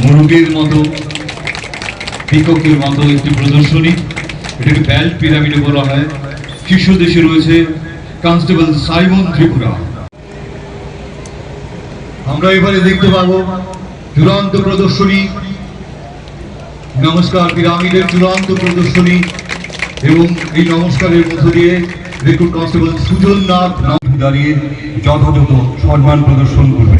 মুরুগের মতো পিককের মতো একটি প্রদর্শনী, এটাকে বেল্ট পিরামিডে বলা হয়। শীর্ষ দেশে রয়েছে কনস্টেবল সাইমন ত্রিপুরা। আমরা এবারে দেখতে পাবো চূড়ান্ত প্রদর্শনী, নমস্কার পিরামিডের চূড়ান্ত প্রদর্শনী, এবং এই নমস্কারের মধ্য দিয়ে রেকর্ড কনস্টেবল সুজন নাথ দাঁড়িয়ে যথাযথ সম্মান প্রদর্শন করবে।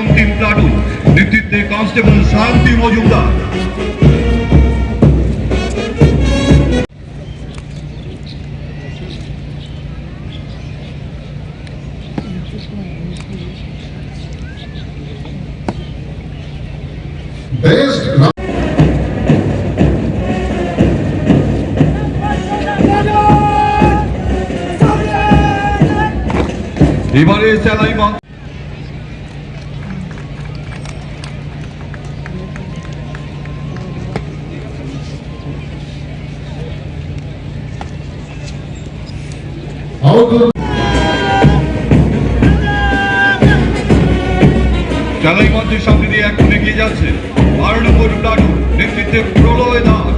অন্তিম প্লাটুন নেতৃত্বে কনস্টেবল শান্তি মজুমদার। এবারে সেলাই মঞ্চ চালাই মঞ্চের সামনে দিয়ে এখন এগিয়ে যাচ্ছে 12 নম্বর প্লাটুন নেতৃত্বে প্রলয় দাস।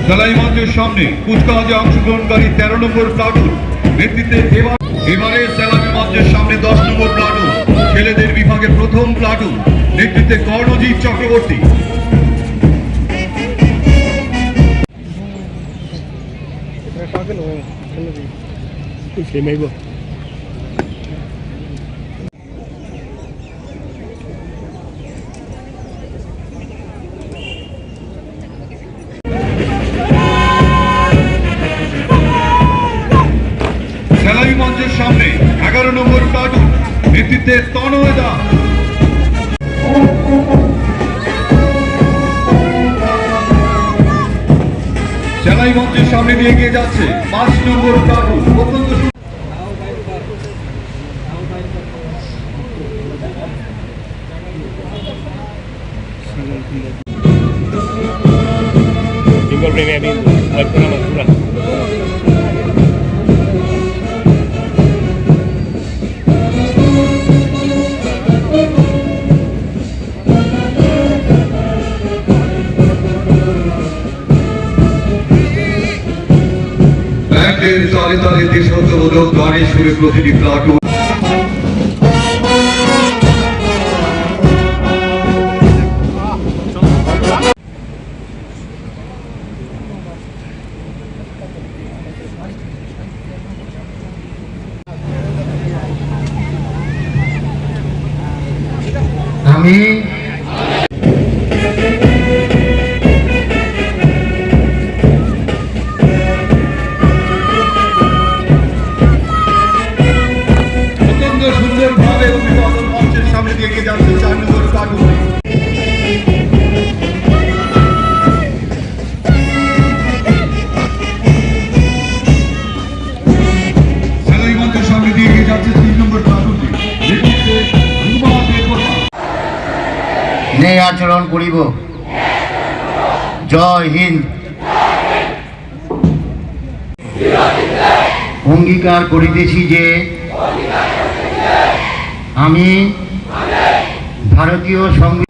চালাই মঞ্চের সামনে কুচকাওয়াজে অংশগ্রহণকারী 13 নম্বর প্লাটুন নেতৃত্বে এবারে সেলামি মঞ্চের সামনে 10 নম্বর প্লাটুন ছেলেদের বিভাগে প্রথম প্লাটুন নেতৃত্বে কর্ণজিৎ চক্রবর্তী। সেলামি মঞ্চের সামনে 11 নম্বর প্লাটুন নেতৃত্বে তনয় দাস। সেলাই মঞ্চের সামনে দিয়ে এগিয়ে যাচ্ছে 5 নম্বর প্লাটুন অত্যন্ত তালে তালে দেশাত্মবোধক গানের সুরে প্রতিটি প্লাটুন আমি সুন্দরভাবে অভিবাদন মঞ্চের সামনে দিয়ে এগিয়ে যাচ্ছে 4 নম্বর প্লাটুন। সেলাই মঞ্চের সামনে দিয়ে এগিয়ে যাচ্ছে 3 নম্বর প্লাটুনটি নেতৃত্বে ন্যায় আচরণ করিব। জয় হিন্দ। অঙ্গীকার করিতেছি যে আমি ভারতীয় সংবিধান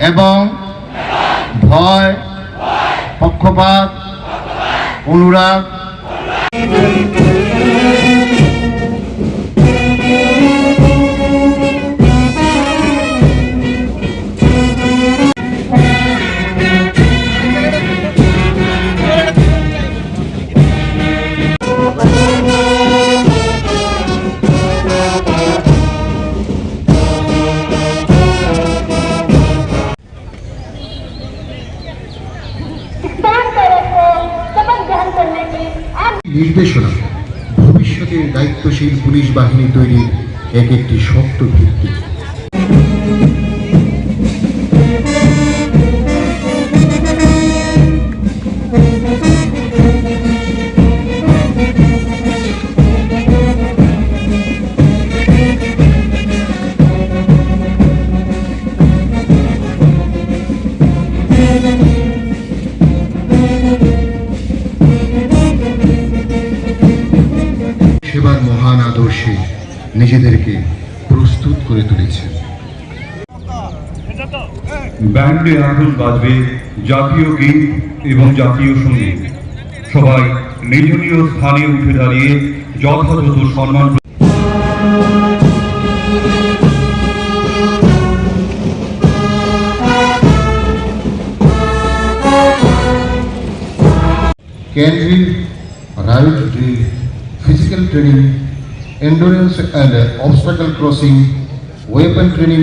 এবং ভয়, পক্ষপাত, অনুরাগ, इस्तेमाल करो को शपथ ग्रहण करने की आप নির্দেশনা ভবিষ্যতের দায়িত্বশীল পুলিশ বাহিনী তৈরির এক একটি শক্ত ভিত্তি। সেবার মহান আদর্শে নিজেদেরকে প্রস্তুত করে তুলেছে। ব্যান্ডে এখন বাজবে জাতীয় গীত এবং জাতীয় সঙ্গীত। সবাই নিজ নিজ স্থানে উঠে দাঁড়িয়ে যথাযথ সম্মান Can riot drill, physical training, endurance and obstacle crossing, weapon training.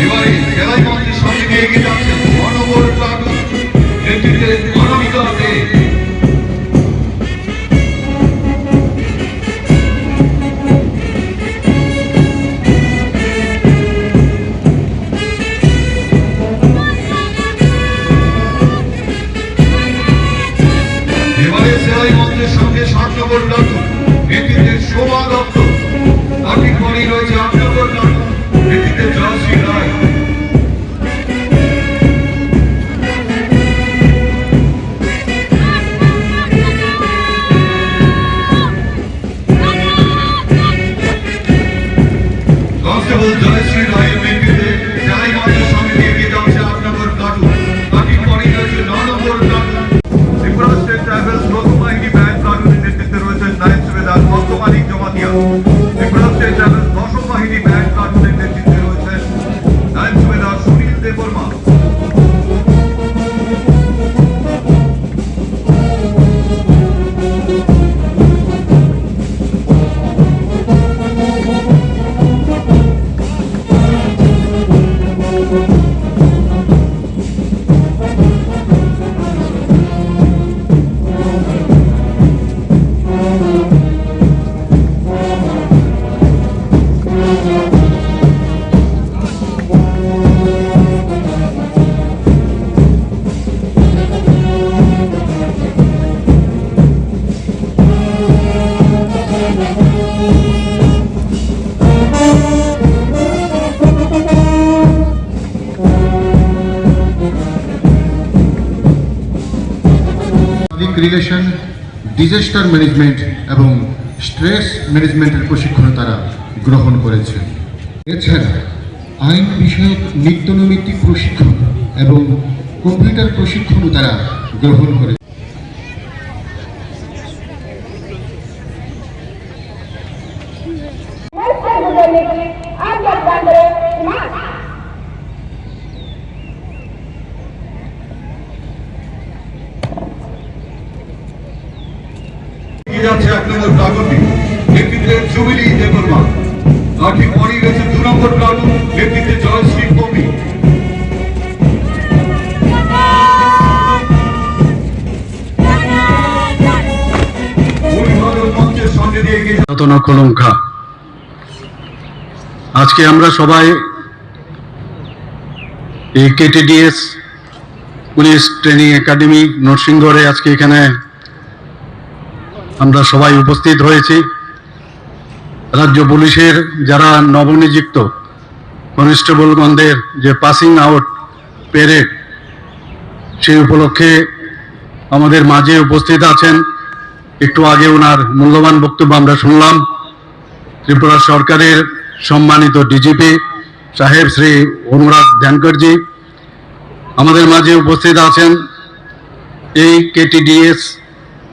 এবারে জেলায় মঞ্চের সামনে দিয়ে এগিয়ে যাচ্ছে 9 নম্বর প্লাটুন নেতৃত্বে অনামিকা দে। এবারে জেলায় মঞ্চের সামনে 7 নম্বর প্লাটুন নেতৃত্বে শোভা দত্ত। তারই পরেই রয়েছে 8 নম্বর প্লাটুন নেতৃত্বে জয়শ্রী রায়। কনস্টেবল জয়শ্রী রায়ের নেতৃত্বে জেলায় মঞ্চের সামনে দিয়ে এগিয়ে যাচ্ছে 8 নম্বর প্লাটুন। তারই পরেই রয়েছে 9 নম্বর প্লাটুন। ত্রিপুরা স্টেট ট্রাইবেলস লোক বাহিনী ব্যান্ড প্লাটুনের নেতৃত্বে রয়েছে পাবলিক রিলেশন, ডিজাস্টার ম্যানেজমেন্ট এবং স্ট্রেস ম্যানেজমেন্টের প্রশিক্ষণ তারা গ্রহণ করেছে। এছাড়া আইন বিষয়ক নিত্যনৈমিত্তিক প্রশিক্ষণ এবং কম্পিউটার প্রশিক্ষণও তারা গ্রহণ করে। से गुजरने के लिए आप मतदान करें ना। এগিয়ে যাচ্ছে 1 নম্বর প্লাটুনটি, নেতৃত্বে জুবিলি দেববর্মা। আর ঠিক পরেই রয়েছে 2 নম্বর প্লাটুন, নেতৃত্বে জয়শ্রী কবি। অভিবাদন মঞ্চের সঙ্গে দিয়ে এগিয়ে কলঙ্কা। আজকে আমরা সবাই এই কেটিডিএস পুলিশ ট্রেনিং একাডেমি নরসিংগড়ে আজকে এখানে আমরা সবাই উপস্থিত হয়েছি। রাজ্য পুলিশের যারা নবনিযুক্ত কনস্টেবলগণদের যে পাসিং আউট প্যারেড, সেই উপলক্ষে আমাদের মাঝে উপস্থিত আছেন। একটু আগে ওনার মূল্যবান বক্তব্য আমরা শুনলাম। ত্রিপুরা সরকারের সম্মানিত ডিজিপি সাহেব শ্রী অনুরাগ ধ্যানকরজি আমাদের মাঝে উপস্থিত আছেন। এই কেটিডিএস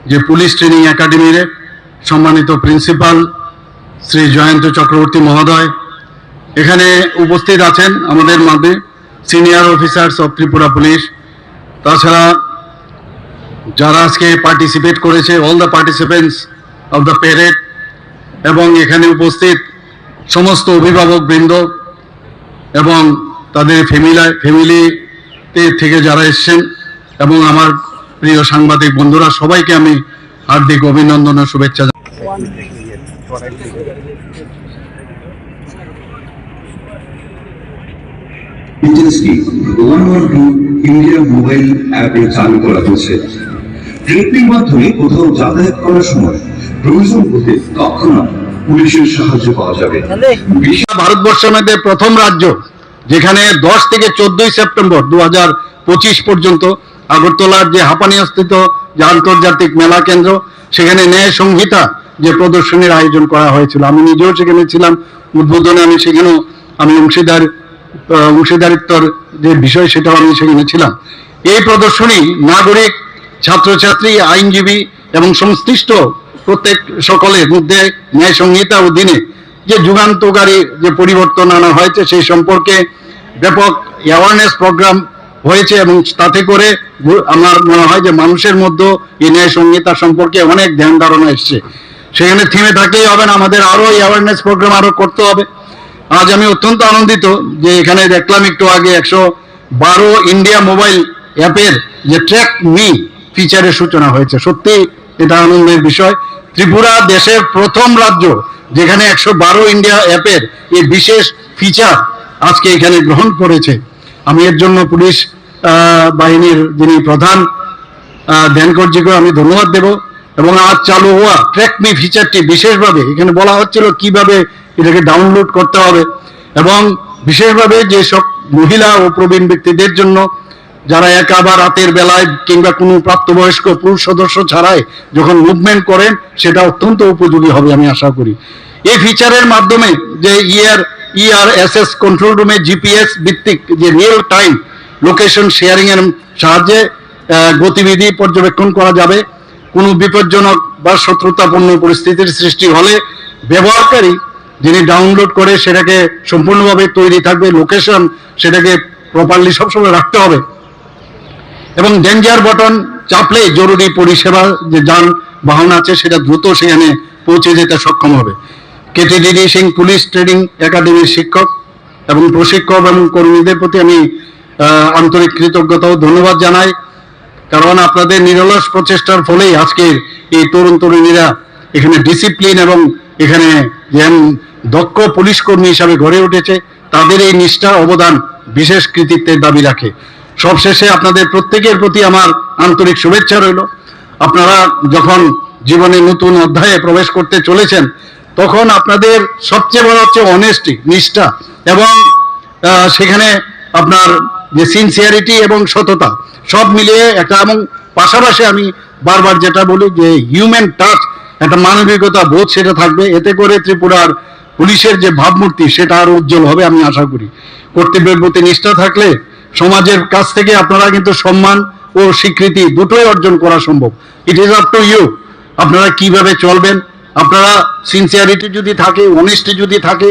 যে পুলিশ ট্রেনিং একাডেমির সম্মানিত প্রিন্সিপাল শ্রী জয়ন্ত চক্রবর্তী মহোদয় এখানে উপস্থিত আছেন। আমাদের মাঝে senior officers of Tripura police, তাছাড়া যারা আজকে পার্টিসিপেট করেছে, all the participants of the parade, এবং এখানে উপস্থিত সমস্ত অভিভাবক বৃন্দ এবং তাদের ফ্যামিলিতে থেকে যারা এসছেন, এবং আমার প্রিয় সাংবাদিক বন্ধুরা, সবাইকে আমি হার্দিক অভিনন্দন ও শুভেচ্ছা জানাই। এজেন্সি 112 ইন্ডিয়া মোবাইল অ্যাপে চালু করা হয়েছে। ট্রেনিং মাধ্যমে কোথাও যাতায়াত করার সময় প্রয়োজন হতে তৎক্ষণাৎ পুলিশের সাহায্য পাওয়া যাবে। ভারতবর্ষের মধ্যে প্রথম রাজ্য যেখানে 10 থেকে 14 সেপ্টেম্বর 2025 পর্যন্ত আগরতলার যে হাপানিয়াস্থিত যে আন্তর্জাতিক মেলা কেন্দ্র, সেখানে ন্যায় সংহিতা যে প্রদর্শনীর আয়োজন করা হয়েছিল। আমি নিজেও সেখানে ছিলাম উদ্বোধনে। আমি অংশীদারিত্বর যে বিষয় সেটাও আমি সেখানে ছিলাম। এই প্রদর্শনী নাগরিক, ছাত্রছাত্রী, আইনজীবী এবং সংশ্লিষ্ট প্রত্যেক সকলের মধ্যে ন্যায় সংহিতা অধীনে যে যুগান্তকারী যে পরিবর্তন আনা হয়েছে সেই সম্পর্কে ব্যাপক অ্যাওয়ারনেস প্রোগ্রাম হয়েছে, এবং তাতে করে আমার মনে হয় যে মানুষের মধ্যে এই ন্যায় সংহিতা সম্পর্কে অনেক ধ্যান ধারণা এসছে। সেখানে থেমে থাকলেই হবে না, আমাদের আরো অ্যাওয়ারনেস প্রোগ্রাম আরো করতে হবে। আজ আমি অত্যন্ত আনন্দিত যে এখানে দেখলাম একটু আগে 112 ইন্ডিয়া মোবাইল অ্যাপের যে ট্র্যাক মি ফিচারের সূচনা হয়েছে। সত্যি এটা আনন্দের বিষয়। ত্রিপুরা দেশের প্রথম রাজ্য যেখানে 112 ইন্ডিয়া অ্যাপের এই বিশেষ ফিচার আজকে এখানে গ্রহণ করেছে। আমি এর জন্য পুলিশ বাহিনীর যিনি প্রধান ধ্যানকরজিকে আমি ধন্যবাদ দেব। এবং আজ চালু হওয়া ট্র্যাক মি ফিচারটি বিশেষভাবে এখানে বলা হচ্ছিল কিভাবে এটাকে ডাউনলোড করতে হবে, এবং বিশেষভাবে যেসব মহিলা ও প্রবীণ ব্যক্তিদের জন্য যারা একা বা রাতের বেলায় কিংবা কোনো প্রাপ্তবয়স্ক পুরুষ সদস্য ছাড়াই যখন মুভমেন্ট করেন, সেটা অত্যন্ত উপযোগী হবে আমি আশা করি। এই ফিচারের মাধ্যমে যে ERSS কন্ট্রোল রুমে জিপিএস ভিত্তিক যে রিয়েল টাইম লোকেশন শেয়ারিং এর সাহায্যে গতিবিধি পর্যবেক্ষণ করা যাবে। কোনো বিপজ্জনক বা শত্রুতাপূর্ণ পরিস্থিতির সৃষ্টি হলে ব্যবহারকারী যিনি ডাউনলোড করে সেটাকে সম্পূর্ণভাবে তৈরি থাকবে লোকেশন, সেটাকে প্রপারলি সবসময় রাখতে হবে, এবং ডেঞ্জার বাটন চাপলে জরুরি পরিষেবা যে যানবাহন আছে সেটা দ্রুত সেখানে পৌঁছে যেতে সক্ষম হবে। কেটিডিডি সিং পুলিশ ট্রেনিং একাডেমির শিক্ষক এবং প্রশিক্ষক এবং কর্মীদের প্রতি আমি আন্তরিক কৃতজ্ঞতা ও ধন্যবাদ জানাই, কারণ আপনাদের নিরলস প্রচেষ্টার ফলেই আজকের এই তরুণ তরুণীরা এখানে ডিসিপ্লিন এবং এখানে দক্ষ পুলিশ কর্মী হিসাবে গড়ে উঠেছে। তাদের এই নিষ্ঠার অবদান বিশেষ কৃতিত্বের দাবি রাখে। সবশেষে আপনাদের প্রত্যেকের প্রতি আমার আন্তরিক শুভেচ্ছা রইল। আপনারা যখন জীবনে নতুন অধ্যায়ে প্রবেশ করতে চলেছেন, তখন আপনাদের সবচেয়ে বড় হচ্ছে অনেস্টি, নিষ্ঠা, এবং সেখানে আপনার যে সিনসিয়ারিটি এবং সততা সব মিলিয়ে একটা, এবং পাশাপাশি আমি বারবার যেটা বলি যে হিউম্যান টাচ, একটা মানবিকতা বোধ সেটা থাকবে। এতে করে ত্রিপুরার পুলিশের যে ভাবমূর্তি সেটা আরো উজ্জ্বল হবে আমি আশা করি। কর্তব্যের প্রতি নিষ্ঠা থাকলে সমাজের কাছ থেকে আপনারা কিন্তু সম্মান ও স্বীকৃতি দুটোই অর্জন করা সম্ভব। It is up to you, আপনারা কিভাবে চলবেন। আপনারা সিনসিয়ারিটি যদি থাকে, অনেস্টি যদি থাকে,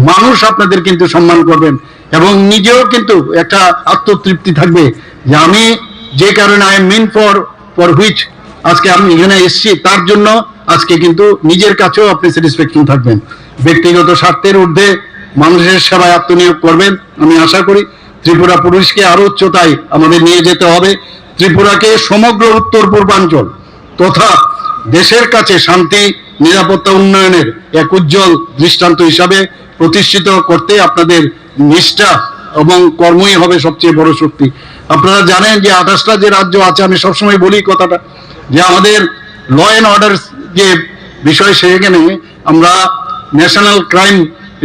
মানুষ আপনাদের কিন্তু সম্মান করবেন এবং নিজেও কিন্তু একটা আত্মতৃপ্তি থাকবে যে আমি যে কারণে I am mean for which আজকে আমি এখানে এসেছি, তার জন্য আজকে কিন্তু নিজের কাছেও আপনি স্যাটিসফ্যাকশন থাকবেন। ব্যক্তিগত স্বার্থের ঊর্ধ্বে মানুষের সেবায় আত্মনিয়োগ করবেন। আমি আশা করি ত্রিপুরা পুলিশকে আরো উচ্চতায় আমাদের নিয়ে যেতে হবে। ত্রিপুরাকে সমগ্র উত্তর পূর্বাঞ্চল তথা দেশের কাছে শান্তি, নিরাপত্তা, উন্নয়নের এক উজ্জ্বল দৃষ্টান্ত হিসাবে প্রতিষ্ঠিত করতে আপনাদের নিষ্ঠা এবং কর্মই হবে সবচেয়ে বড় শক্তি। আপনারা জানেন যে 28টা যে রাজ্য আছে, আমি সবসময় বলি কথাটা যে আমাদের ল অ্যান্ড অর্ডার যে বিষয়, সেখানে আমরা ন্যাশনাল ক্রাইম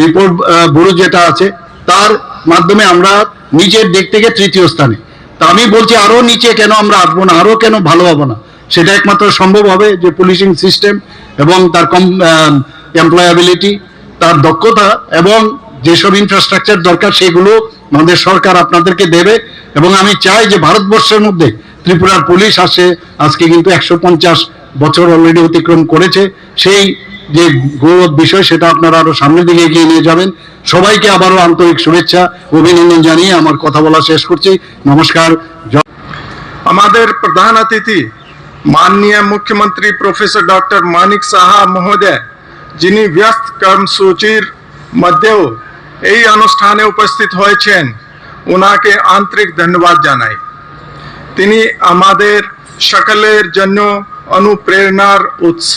রিপোর্ট ব্যুরো যেটা আছে তার মাধ্যমে আমরা নিজের দিক থেকে তৃতীয় স্থানে। তা আমি বলছি আরো নিচে কেন আমরা আসবো না, আরো কেন ভালো হবো না? সেটা একমাত্র সম্ভব হবে যে পুলিশিং সিস্টেম এবং তার এমপ্লয়াবিলিটি, তার দক্ষতা এবং যেসব ইনফ্রাস্ট্রাকচার দরকার সেগুলো আমাদের সরকার আপনাদেরকে দেবে। এবং আমি চাই যে ভারতবর্ষের মধ্যে ত্রিপুরার পুলিশ আজকে কিন্তু 150 বছর অলরেডি অতিক্রম করেছে। সেই যে গৌরব বিষয় সেটা আপনারা আরো সামনের দিকে এগিয়ে নিয়ে যাবেন। সবাইকে আবারও আন্তরিক শুভেচ্ছা, অভিনন্দন জানিয়ে আমার কথা বলা শেষ করছি। নমস্কার। हमारे प्रधान अतिथि माननीय मुख्यमंत्री प्रोफेसर डॉक्टर मानिक साहा महोदय, যিনি ব্যস্ত কর্মসূচির মধ্যেও এই অনুষ্ঠানে উপস্থিত হয়েছেন, ওনাকে আন্তরিক ধন্যবাদ জানাই। তিনি আমাদের সকলের জন্য অনুপ্রেরণার উৎস।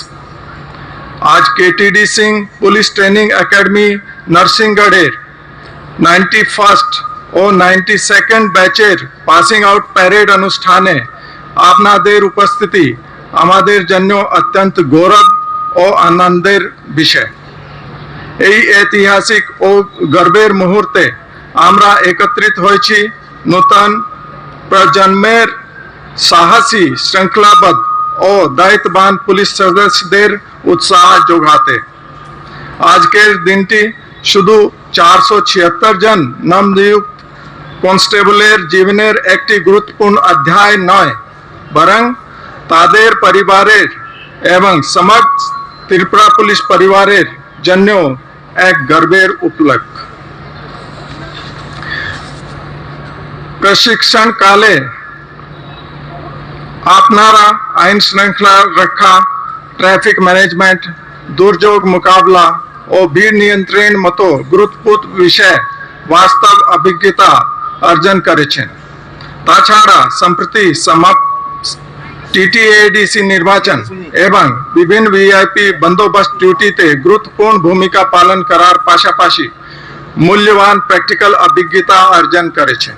আজ KTD Singh police training academy নরসিংগড়ের 91st ও 92nd ব্যাচের পাসিং আউট প্যারেড অনুষ্ঠানে আপনাদের উপস্থিতি আমাদের জন্য অত্যন্ত গৌরব ও আনন্দের বিষয়। এই ঐতিহাসিক ও গর্বের মুহূর্তে আমরা একত্রিত হয়েছি নতুন প্রজন্মের সাহসী, শৃঙ্খলাবদ্ধ ও দায়িত্ববান পুলিশ সদস্যদের উৎসাহ যোগাতে। আজকের দিনটি শুধু 476 জন নবনিযুক্ত কনস্টেবলের জীবনের একটি গুরুত্বপূর্ণ অধ্যায় নয়, বরং তাদের পরিবারের এবং সমগ্র ত্রিপুরা পুলিশ পরিবারের জন্য এক গর্বের উপলক্ষ। প্রশিক্ষণ কালে আপনারা আইন শৃঙ্খলা রক্ষা, ট্রাফিক ম্যানেজমেন্ট, দুর্যোগ মোকাবিলা ও ভিড় নিয়ন্ত্রণ মতো গুরুত্বপূর্ণ বিষয়ে বাস্তব অভিজ্ঞতা অর্জন করেছেন। তাছাড়া সম্প্রতি সমাপ্ত টিটিএডিসি নির্বাচন এবং বিভিন্ন ভিআইপি বন্দোবস্ত ডিউটিতে গুরুত্বপূর্ণ ভূমিকা পালন করার পাশাপাশি মূল্যবান প্র্যাকটিক্যাল অভিজ্ঞতা অর্জন করেছেন।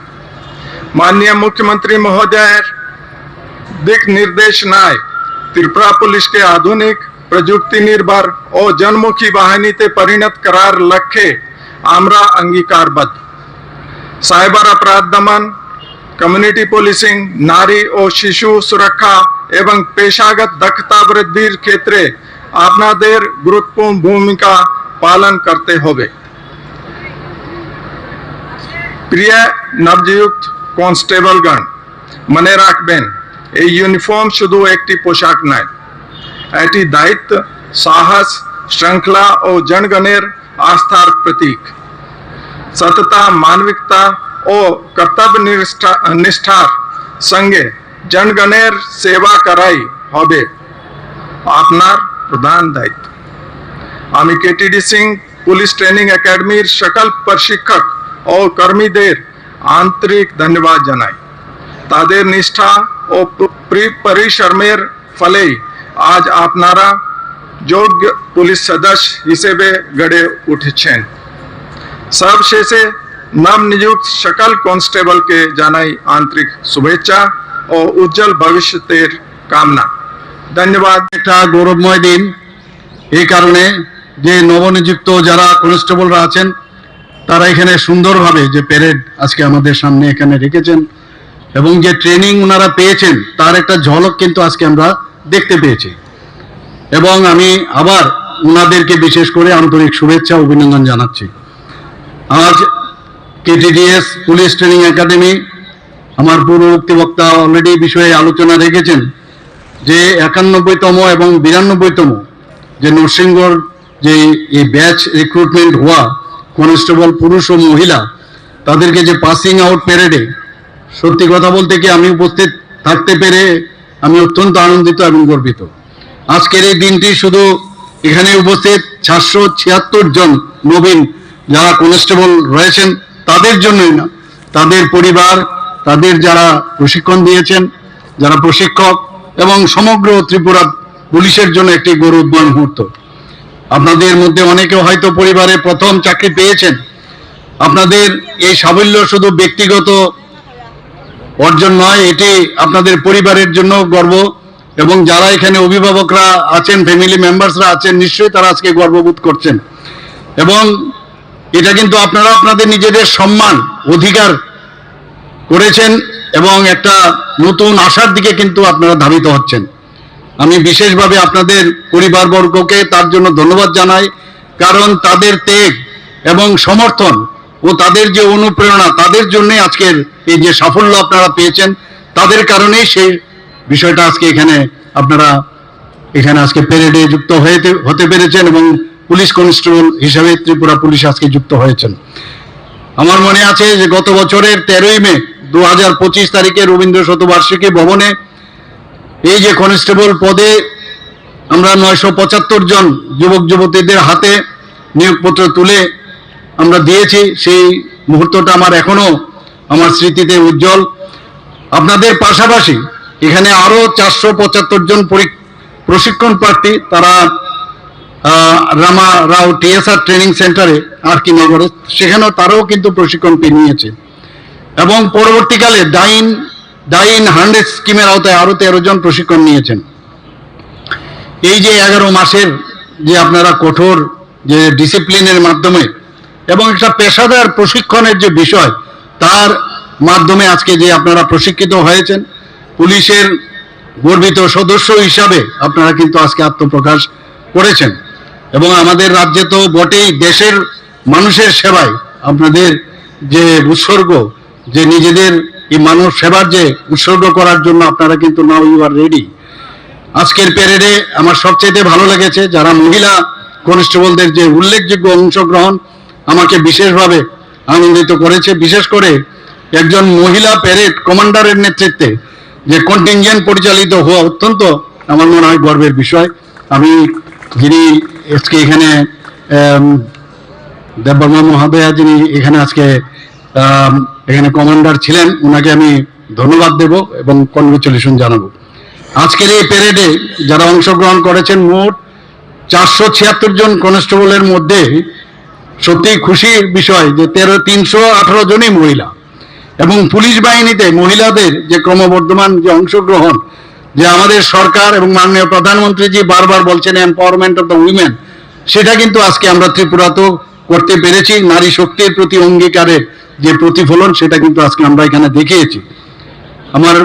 মাননীয় মুখ্যমন্ত্রী মহোদয়ের দিক নির্দেশনায় ত্রিপুরা পুলিশকে আধুনিক, প্রযুক্তি নির্ভর ও জনমুখী বাহিনীতে পরিণত করার লক্ষ্যে আমরা অঙ্গীকারবদ্ধ। সাইবার অপরাধ দমন, কমিউনিটি পুলিশিং, নারী ও শিশু সুরক্ষা এবং পেশাগত দক্ষতা বৃদ্ধির ক্ষেত্রে আপনাদের গুরুত্বপূর্ণ ভূমিকা পালন করতে হবে। প্রিয় নবনিযুক্ত কনস্টেবলগণ, মনে রাখবেন এই ইউনিফর্ম শুধু একটি পোশাক নয়, এটি দায়িত্ব, সাহস, শৃঙ্খলা ও জনগণের আস্থার প্রতীক। সততা, মানবিকতা ও কর্তব্য নিষ্ঠার সঙ্গে জনগণের সেবা করাই হবে আপনার প্রধান দায়িত্ব। আমি কেটিডি সিং পুলিশ ট্রেনিং একাডেমির সকল প্রশিক্ষক ও কর্মীদের আন্তরিক ধন্যবাদ জানাই। তাদের নিষ্ঠা ও পরিশ্রমের ফলেই আজ আপনারা যোগ্য পুলিশ সদস্য হিসেবে গড়ে উঠেছেন। সবশেষে নবনিযুক্ত সকল কনস্টেবলকে জানাই আন্তরিক শুভেচ্ছা ও উজ্জ্বল ভবিষ্যতের কামনা। ধন্যবাদ। একটা গৌরবময় দিন এই কারণে যে নবনিযুক্ত যারা কনস্টেবলরা আছেন তারা এখানে সুন্দরভাবে যে প্যারেড আজকে আমাদের সামনে এখানে রেখেছেন, এবং যে ট্রেনিং ওনারা পেয়েছেন তার একটা ঝলক কিন্তু আজকে আমরা দেখতে পেয়েছি। এবং আমি আবার ওনাদেরকে বিশেষ করে আন্তরিক শুভেচ্ছা অভিনন্দন জানাচ্ছি। আজ কেটিডিএস পুলিশ ট্রেনিং একাডেমি, আমার পূর্ববর্তী বক্তা অলরেডি বিষয়ে আলোচনা রেখেছেন যে 91তম এবং 92তম যে নরসিংগড় যে এই ব্যাচ রিক্রুটমেন্ট হওয়া কনস্টেবল পুরুষ ও মহিলা, তাদেরকে যে পাসিং আউট প্যারেডে সত্যি কথা বলতে কি আমি উপস্থিত থাকতে পেরে আমি অত্যন্ত আনন্দিত এবং গর্বিত। আজকের এই দিনটি শুধু এখানে উপস্থিত 776 জন নবীন যারা কনস্টেবল রয়েছেন তাদের জন্যই না, তাদের পরিবার, তাদের যারা প্রশিক্ষণ দিয়েছেন, যারা প্রশিক্ষক এবং সমগ্র ত্রিপুরা পুলিশের জন্য একটি গৌরবময় মুহূর্ত। আপনাদের মধ্যে অনেকে হয়তো পরিবারে প্রথম চাকরি পেয়েছেন। আপনাদের এই সাফল্য শুধু ব্যক্তিগত অর্জন নয়, এটি আপনাদের পরিবারের জন্য গর্ব। এবং যারা এখানে অভিভাবকরা আছেন, ফ্যামিলি মেম্বার্সরা আছেন, নিশ্চয়ই তারা আজকে গর্ববোধ করছেন। এবং এটা কিন্তু আপনারা আপনাদের নিজেদের সম্মান অধিকার করেছেন এবং একটা নতুন আশার দিকে কিন্তু আপনারা ধাবিত হচ্ছেন। আমি বিশেষভাবে আপনাদের পরিবারবর্গকে তার জন্য ধন্যবাদ জানাই, কারণ তাদের ত্যাগ এবং সমর্থন ও তাদের যে অনুপ্রেরণা, তাদের জন্য আজকের এই যে সাফল্য আপনারা পেয়েছেন, তাদের কারণেই সেই বিষয়টা আজকে আপনারা এখানে আজকে প্যারেডে যুক্ত হতে পেরেছেন এবং পুলিশ কনস্টেবল হিসাবে ত্রিপুরা পুলিশ আজকে যুক্ত হয়েছেন। আমার মনে আছে যে গত বছরের 13ই মে 2025 তারিখে রবীন্দ্র শতবার্ষিকী ভবনে এই যে কনস্টেবল পদে আমরা 975 জন যুবক যুবতীদের হাতে নিয়োগপত্র তুলে আমরা দিয়েছি। সেই মুহূর্তটা আমার এখনো আমার স্মৃতিতে উজ্জ্বল। আপনাদের পাশাপাশি এখানে আরো 475 জন প্রশিক্ষণ প্রার্থী, তারা রামা রাও টিএসআর ট্রেনিং সেন্টারে আরকি নগরে, সেখানেও তারাও কিন্তু প্রশিক্ষণ পেয়ে নিয়েছে। এবং পরবর্তীকালে ডাইন 100 স্কিমের আওতায় আরো 13 জন প্রশিক্ষণ নিয়েছেন। এই যে 11 মাসের যে আপনারা কঠোর যে ডিসিপ্লিনের মাধ্যমে এবং একটা পেশাদার প্রশিক্ষণের যে বিষয়, তার মাধ্যমে আজকে যে আপনারা প্রশিক্ষিত হয়েছেন, পুলিশের গর্বিত সদস্য হিসাবে আপনারা কিন্তু আজকে আত্মপ্রকাশ করেছেন। এবং আমাদের রাজ্যে তো বটেই, দেশের মানুষের সেবায় আপনাদের যে উৎসর্গ, যে নিজেদের এই মানব সেবার যে উৎসর্গ করার জন্য আপনারা কিন্তু নাও ইউ আর রেডি। আজকের প্যারেডে আমার সবচেয়ে ভালো লেগেছে যারা মহিলা কনস্টেবলদের যে উল্লেখযোগ্য অংশগ্রহণ আমাকে বিশেষভাবে আনন্দিত করেছে। বিশেষ করে একজন মহিলা প্যারেড কমান্ডারের নেতৃত্বে যে কন্টিনজেন্ট পরিচালিত হওয়া অত্যন্ত আমার মনে হয় গর্বের বিষয়। আমি যিনি আজকে এখানে দেববর্মা মহোদয়া, যিনি এখানে আজকে এখানে কমান্ডার ছিলেন, ওনাকে আমি ধন্যবাদ দেব এবং কনগ্রেচুলেশন জানাবো। আজকের এই প্যারেডে যারা অংশগ্রহণ করেছেন, মোট 476 জন কনস্টেবলের মধ্যে সত্যি খুশির বিষয় যে 318 জনই মহিলা। এবং পুলিশ বাহিনীতে মহিলাদের যে ক্রমবর্ধমান যে অংশগ্রহণ, যে আমাদের সরকার এবং মাননীয় প্রধানমন্ত্রীজি বারবার বলছেন এম্পাওয়ারমেন্ট অফ দ্য উইমেন, সেটা কিন্তু আজকে আমরা ত্রিপুরাতেও করতে পেরেছি। নারী শক্তির প্রতি অঙ্গীকারের যে প্রতিফলন, সেটা কিন্তু আজকে আমরা এখানে দেখিয়েছি। আমার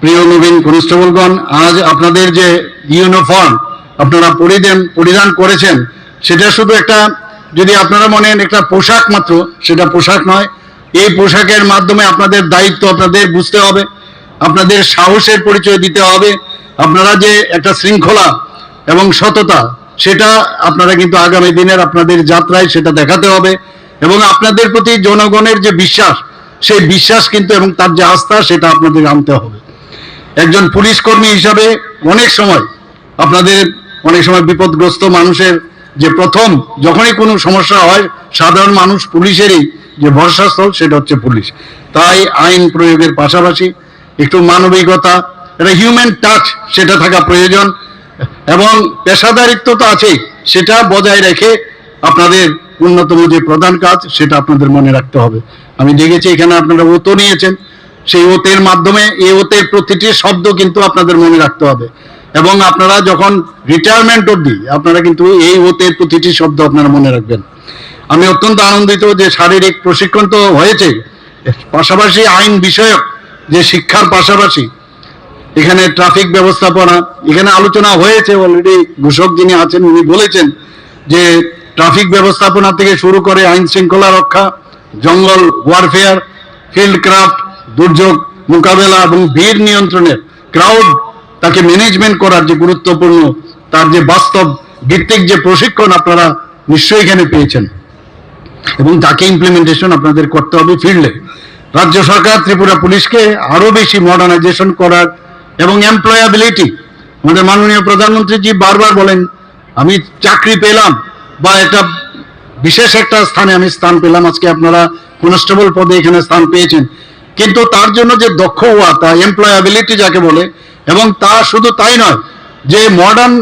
প্রিয় নবীন কনস্টেবলগণ, আজ আপনাদের যে ইউনিফর্ম আপনারা পরিধান করেছেন, সেটা শুধু একটা, যদি আপনারা মনে একটা পোশাক মাত্র, সেটা পোশাক নয়। এই পোশাকের মাধ্যমে আপনাদের দায়িত্ব আপনাদের বুঝতে হবে, আপনাদের সাহসের পরিচয় দিতে হবে, আপনারা যে একটা শৃঙ্খলা এবং সততা, সেটা আপনারা কিন্তু আগামী দিনের আপনাদের যাত্রায় সেটা দেখাতে হবে। এবং আপনাদের প্রতি জনগণের যে বিশ্বাস, সেই বিশ্বাস কিন্তু এবং তার যে আস্থা, সেটা আপনাদের আনতে হবে। একজন পুলিশ কর্মী হিসাবে অনেক সময় বিপদগ্রস্ত মানুষের যে প্রথম যখনই কোনো সমস্যা হয়, সাধারণ মানুষ পুলিশেরই যে ভরসাস্থল, সেটা হচ্ছে পুলিশ। তাই আইন প্রয়োগের পাশাপাশি একটু মানবিকতা, একটা হিউম্যান টাচ, সেটা থাকা প্রয়োজন। এবং পেশাদারিত্ব তো আছেই, সেটা বজায় রেখে আপনাদের অন্যতম যে প্রধান কাজ, সেটা আপনাদের মনে রাখতে হবে। আমি দেখেছি এখানে আপনারা ওত নিয়েছেন, সেই ওতের মাধ্যমে এই ওতের প্রতিটি শব্দ কিন্তু আপনাদের মনে রাখতে হবে। এবং আপনারা যখন রিটায়ারমেন্ট অবধি আপনারা কিন্তু এই ওতের প্রতিটি শব্দ আপনারা মনে রাখবেন। আমি অত্যন্ত আনন্দিত যে শারীরিক প্রশিক্ষণ তো হয়েছে, পাশাপাশি আইন বিষয়ক যে শিক্ষার পাশাপাশি এখানে ট্রাফিক ব্যবস্থাপনা, এখানে আলোচনা হয়েছে অলরেডি, ঘোষক যিনি আছেন উনি বলেছেন যে ট্রাফিক ব্যবস্থাপনা থেকে শুরু করে আইন শৃঙ্খলা রক্ষা, জঙ্গল ওয়ারফেয়ার, ফিল্ড ক্রাফট, দুর্যোগ মোকাবেলা এবং ভিড় নিয়ন্ত্রণের ক্রাউড তাকে ম্যানেজমেন্ট করার যে গুরুত্বপূর্ণ তার যে বাস্তব ভিত্তিক যে প্রশিক্ষণ আপনারা নিশ্চয়ই এখানে পেয়েছেন এবং তাকে ইমপ্লিমেন্টেশন আপনাদের করতে হবে ফিল্ডে। রাজ্য সরকার ত্রিপুরা পুলিশকে আরো বেশি মডার্নাইজেশন করার এবং এমপ্লয়াবিলিটি, আমাদের মাননীয় প্রধানমন্ত্রীজি বারবার বলেন আমি চাকরি পেলাম বা একটা বিশেষ একটা স্থানে আমি স্থান পেলাম, আজকে আপনারা কনস্টেবল পদে এখানে স্থান পেয়েছেন, কিন্তু তার জন্য যে দক্ষ হওয়া, তা এমপ্লয়াবিলিটি যাকে বলে, এবং তা শুধু তাই নয় যে মডার্ন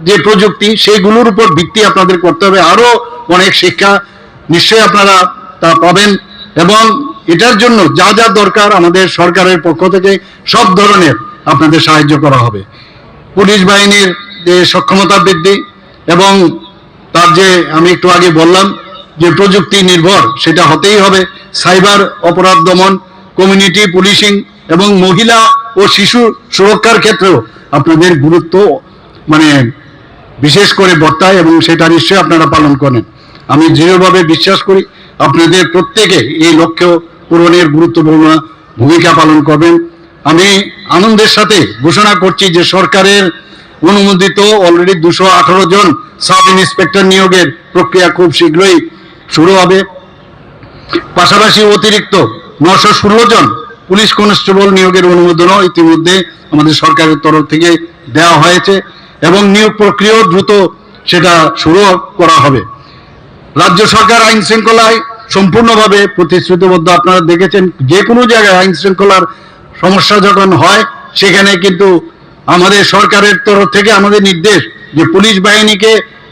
যে প্রযুক্তি সেইগুলোর উপর ভিত্তি আপনাদের করতে হবে, আরো অনেক শিক্ষা নিশ্চয়ই আপনারা তা পাবেন এবং এটার জন্য যা যা দরকার আমাদের সরকারের পক্ষ থেকে সব ধরনের আপনাদের সাহায্য করা হবে। পুলিশ বাহিনীর যে সক্ষমতা বৃদ্ধি এবং তার যে আমি একটু আগে বললাম যে প্রযুক্তি নির্ভর সেটা হতেই হবে, সাইবার অপরাধ দমন, কমিউনিটি পুলিশিং এবং মহিলা ও শিশু সুরক্ষার ক্ষেত্রেও আপনাদের গুরুত্ব বিশেষ করে বর্তায় এবং সেটা নিশ্চয়ই আপনারা পালন করেন। আমি দৃঢ়ভাবে বিশ্বাস করি আপনাদের প্রত্যেকে এই লক্ষ্য পূরণের গুরুত্বপূর্ণ ভূমিকা পালন করবেন। আমি আনন্দের সাথে ঘোষণা করছি যে সরকারের অনুমোদিত অলরেডি 218 জন সাব ইন্সপেক্টর নিয়োগের প্রক্রিয়া খুব শীঘ্রই শুরু হবে। পাশাপাশি অতিরিক্ত 916 জন পুলিশ কনস্টেবল নিয়োগের অনুমোদনও ইতিমধ্যে আমাদের সরকারের তরফ থেকে দেওয়া হয়েছে এবং নিয়োগ প্রক্রিয়াও দ্রুত সেটা শুরু করা হবে। রাজ্য সরকার আইন শৃঙ্খলায় সম্পূর্ণভাবে প্রতিশ্রুতিবদ্ধ। আপনারা দেখেছেন যে কোনো জায়গায় আইন শৃঙ্খলার সমস্যা যখন হয় সেখানে কিন্তু আমাদের সরকারের তরফ থেকে আমাদের নির্দেশ যে পুলিশ বাহিনীকে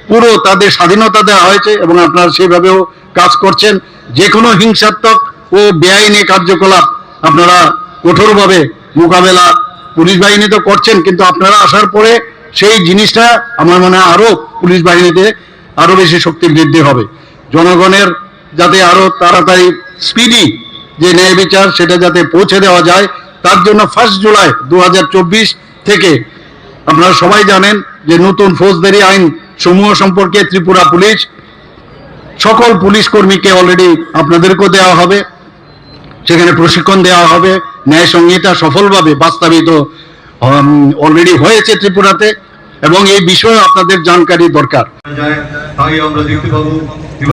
পুরো তাদের স্বাধীনতা দেওয়া হয়েছে এবং আপনারা সেভাবেও কাজ করছেন। যে কোনো হিংসাত্মক ও বেআইনি কার্যকলাপ আপনারা কঠোরভাবে মোকাবেলা পুলিশ বাহিনী তো করছেন, কিন্তু আপনারা আসার পরে সেই জিনিসটা আমার মনে হয় আরো পুলিশ বাহিনীতে আরো বেশি শক্তি বৃদ্ধি হবে। জনগণের যাতে আরো তাড়াতাড়ি স্পিডি যে ন্যায় বিচার সেটা যাতে পৌঁছে দেওয়া যায়, তার জন্য 1 জুলাই 2024 থেকে আপনারা সবাই জানেন যে নতুন ফৌজদারি আইন সমূহ সম্পর্কে ত্রিপুরা পুলিশ সকল পুলিশ কর্মীকে অলরেডি আপনাদেরকেও দেওয়া হবে, সেখানে প্রশিক্ষণ দেওয়া হবে। ন্যায় সংহিতা সফলভাবে বাস্তবায়িত অলরেডি হয়েছে ত্রিপুরাতে এবং এই বিষয়ে আপনাদের জানকারি দরকার। তাই আমরা দেখতে পাবো